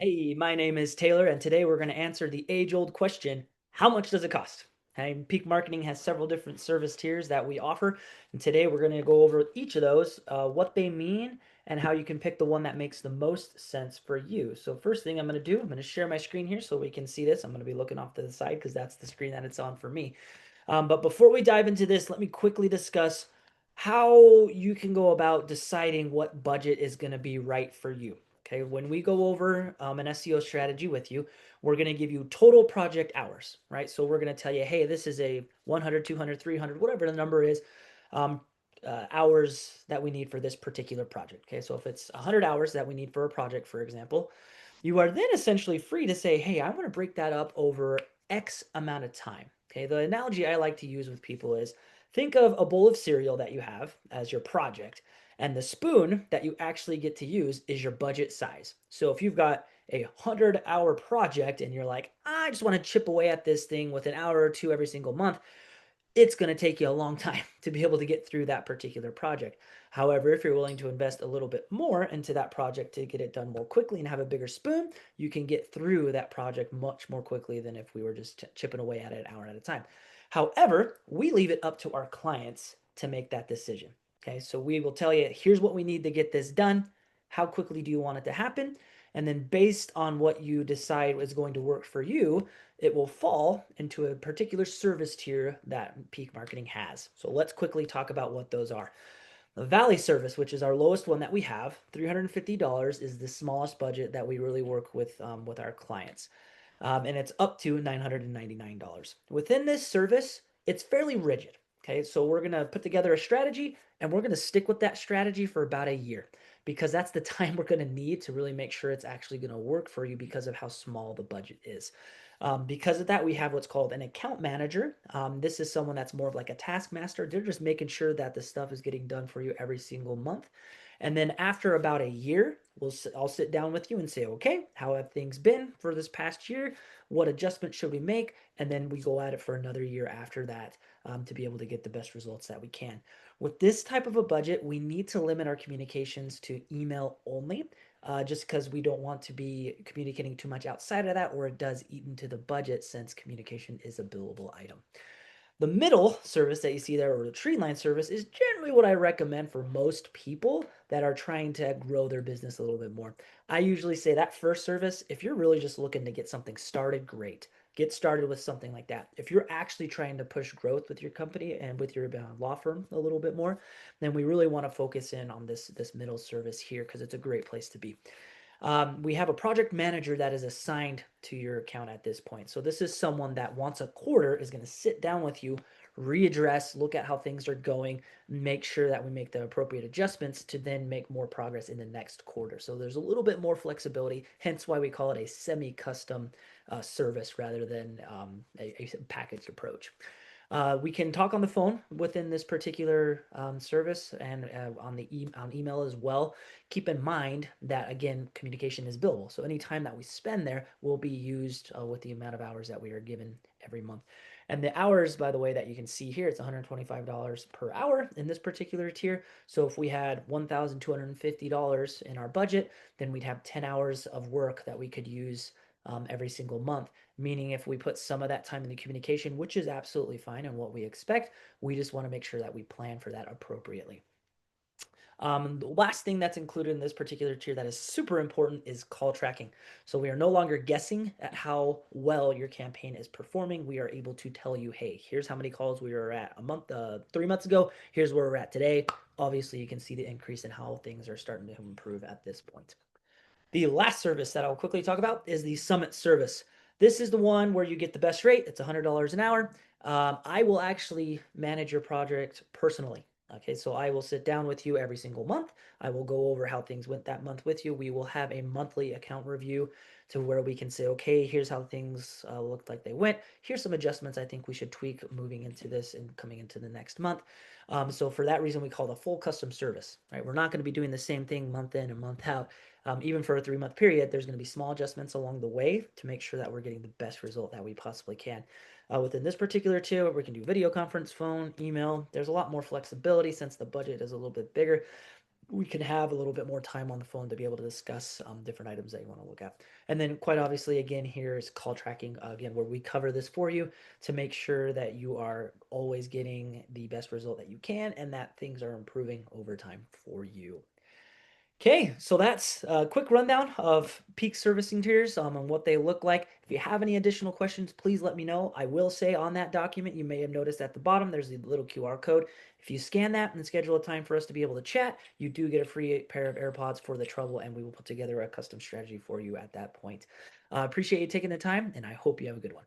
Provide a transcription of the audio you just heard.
Hey, my name is Taylor, and today we're going to answer the age-old question, how much does it cost? Okay, Peak Marketing has several different service tiers that we offer, and today we're going to go over each of those, what they mean, and how you can pick the one that makes the most sense for you. So first thing I'm going to do, I'm going to share my screen here so we can see this. I'm going to be looking off to the side because that's the screen that it's on for me. But before we dive into this, let me quickly discuss how you can go about deciding what budget is going to be right for you. Okay, when we go over an SEO strategy with you, we're going to give you total project hours, right? So we're going to tell you, hey, this is a 100, 200, 300, whatever the number is, um, hours that we need for this particular project. Okay, so if it's 100 hours that we need for a project, for example, you are then essentially free to say, hey, I want to break that up over X amount of time. Okay, the analogy I like to use with people is think of a bowl of cereal that you have as your project, and the spoon that you actually get to use is your budget size. So if you've got a 100-hour project and you're like, I just want to chip away at this thing with an hour or two every single month, it's going to take you a long time to be able to get through that particular project. However, if you're willing to invest a little bit more into that project to get it done more quickly and have a bigger spoon, you can get through that project much more quickly than if we were just chipping away at it an hour at a time. However, we leave it up to our clients to make that decision. Okay, so we will tell you, here's what we need to get this done. How quickly do you want it to happen? And then based on what you decide is going to work for you, it will fall into a particular service tier that Peak Marketing has. So let's quickly talk about what those are. The Valley service, which is our lowest one that we have, $350 is the smallest budget that we really work with our clients. And it's up to $999. Within this service, it's fairly rigid. Okay, so we're gonna put together a strategy and we're gonna stick with that strategy for about a year because that's the time we're gonna need to really make sure it's actually gonna work for you because of how small the budget is. Because of that, we have what's called an account manager. This is someone that's more of like a taskmaster. They're just making sure that the stuff is getting done for you every single month. And then after about a year, I'll sit down with you and say, okay, how have things been for this past year? What adjustments should we make? And then we go at it for another year after that to be able to get the best results that we can. With this type of a budget, we need to limit our communications to email only, just because we don't want to be communicating too much outside of that, or it does eat into the budget since communication is a billable item. The middle service that you see there, or the tree line service, is generally what I recommend for most people that are trying to grow their business a little bit more. I usually say that first service, if you're really just looking to get something started, great. Get started with something like that. If you're actually trying to push growth with your company and with your law firm a little bit more, then we really want to focus in on this middle service here because it's a great place to be. We have a project manager that is assigned to your account at this point. So this is someone that once a quarter is going to sit down with you, readdress, look at how things are going, make sure that we make the appropriate adjustments to then make more progress in the next quarter. So there's a little bit more flexibility, hence why we call it a semi-custom service rather than a packaged approach. We can talk on the phone within this particular service and on email as well. Keep in mind that again, communication is billable, so any time that we spend there will be used with the amount of hours that we are given every month. And the hours, by the way, that you can see here, it's $125 per hour in this particular tier. So if we had $1,250 in our budget, then we'd have 10 hours of work that we could use every single month. Meaning, if we put some of that time in the communication, which is absolutely fine and what we expect, we just want to make sure that we plan for that appropriately. The last thing that's included in this particular tier that is super important is call tracking. So we are no longer guessing at how well your campaign is performing. We are able to tell you, hey, here's how many calls we were at 3 months ago. Here's where we're at today. Obviously, you can see the increase in how things are starting to improve at this point. The last service that I'll quickly talk about is the Summit service. This is the one where you get the best rate. It's $100 an hour. I will actually manage your project personally. Okay, so I will sit down with you every single month. I will go over how things went that month with you. We will have a monthly account review to where we can say, okay, here's how things looked like they went. Here's some adjustments I think we should tweak moving into this and coming into the next month. So for that reason, we call it a full custom service, right? We're not going to be doing the same thing month in and month out. Even for a 3-month period, there's going to be small adjustments along the way to make sure that we're getting the best result that we possibly can. Within this particular tier, we can do video conference, phone, email. There's a lot more flexibility since the budget is a little bit bigger. we can have a little bit more time on the phone to be able to discuss different items that you want to look at. And then quite obviously, again, here is call tracking, again, where we cover this for you to make sure that you are always getting the best result that you can and that things are improving over time for you. Okay, so that's a quick rundown of Peak servicing tiers and what they look like. If you have any additional questions, please let me know. I will say on that document, you may have noticed at the bottom, there's a little QR code. If you scan that and schedule a time for us to be able to chat, you do get a free pair of AirPods for the trouble, and we will put together a custom strategy for you at that point. Appreciate you taking the time, and I hope you have a good one.